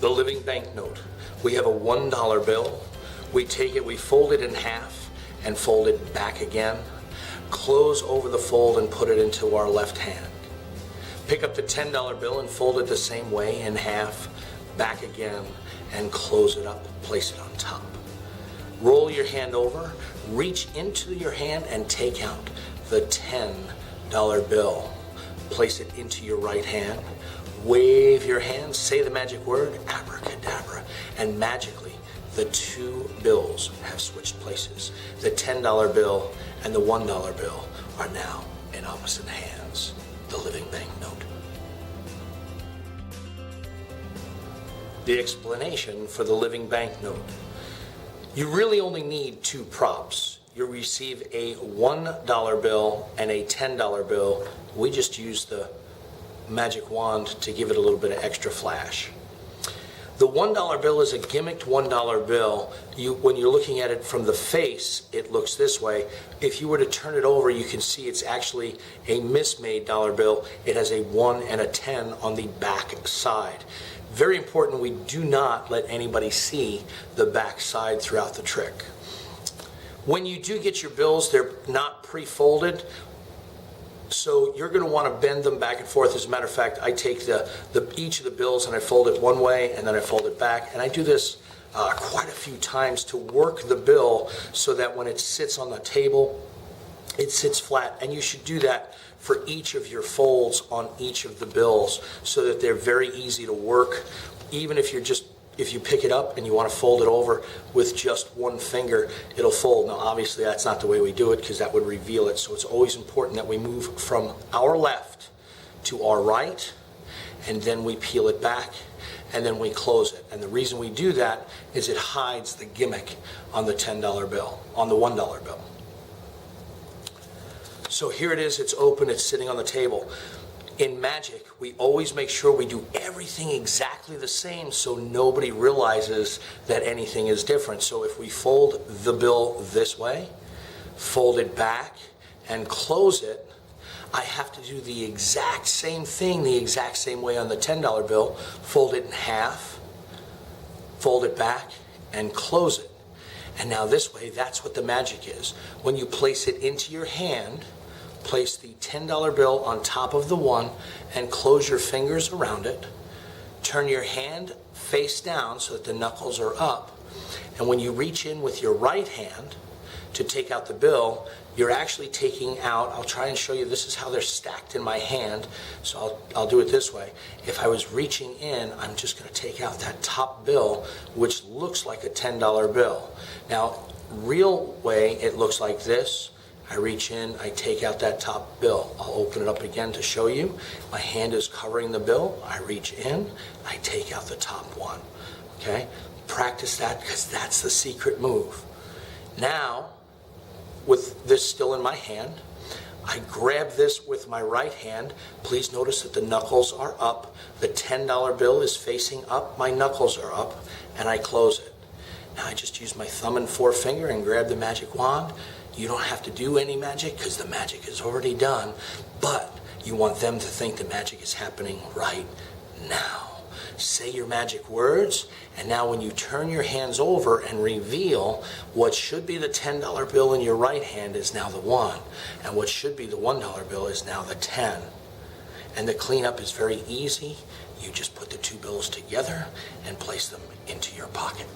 the living banknote. We have a $1 bill. We take it, we fold it in half and fold it back again. Close over the fold and put it into our left hand. Pick up the $10 bill and fold it the same way in half, back again, and close it up, place it on top. Roll your hand over, reach into your hand and take out the $10 bill. Place it into your right hand, wave your hand, say the magic word, abracadabra, and magically the two bills have switched places. The $10 bill and the $1 bill are now in opposite hands. The living banknote. The explanation for the living banknote. You really only need two props. You receive a $1 bill and a $10 bill. We just use the magic wand to give it a little bit of extra flash. The $1 bill is a gimmicked $1 bill. When you're looking at it from the face, it looks this way. If you were to turn it over, you can see it's actually a mismade dollar bill. It has a 1 and a 10 on the back side. Very important, we do not let anybody see the back side throughout the trick. When you do get your bills, they're not pre-folded. So you're going to want to bend them back and forth. As a matter of fact, I take each of the bills and I fold it one way and then I fold it back. And I do this quite a few times to work the bill so that when it sits on the table, it sits flat. And you should do that for each of your folds on each of the bills so that they're very easy to work. Even if you pick it up and you want to fold it over with just one finger, it'll fold. Now, obviously, that's not the way we do it because that would reveal it. So it's always important that we move from our left to our right, and then we peel it back, and then we close it. And the reason we do that is it hides the gimmick on the $10 bill, on the $1 bill. So here it is, it's open, it's sitting on the table. In magic, we always make sure we do everything exactly the same so nobody realizes that anything is different. So if we fold the bill this way, fold it back, and close it, I have to do the exact same thing the exact same way on the $10 bill. Fold it in half, fold it back, and close it. And now this way, that's what the magic is. When you place it into your hand, place the $10 bill on top of the one and close your fingers around it. Turn your hand face down so that the knuckles are up. And when you reach in with your right hand to take out the bill, you're actually taking out, I'll try and show you, this is how they're stacked in my hand. So I'll do it this way. If I was reaching in, I'm just going to take out that top bill, which looks like a $10 bill. Now, real way, it looks like this. I reach in, I take out that top bill. I'll open it up again to show you. My hand is covering the bill. I reach in, I take out the top one. Okay? Practice that because that's the secret move. Now, with this still in my hand, I grab this with my right hand. Please notice that the knuckles are up. The $10 bill is facing up. My knuckles are up, and I close it. Now I just use my thumb and forefinger and grab the magic wand. You don't have to do any magic because the magic is already done, but you want them to think the magic is happening right now. Say your magic words, and now when you turn your hands over and reveal, what should be the $10 bill in your right hand is now the 1, and what should be the $1 bill is now the 10. And the cleanup is very easy. You just put the two bills together and place them into your pocket.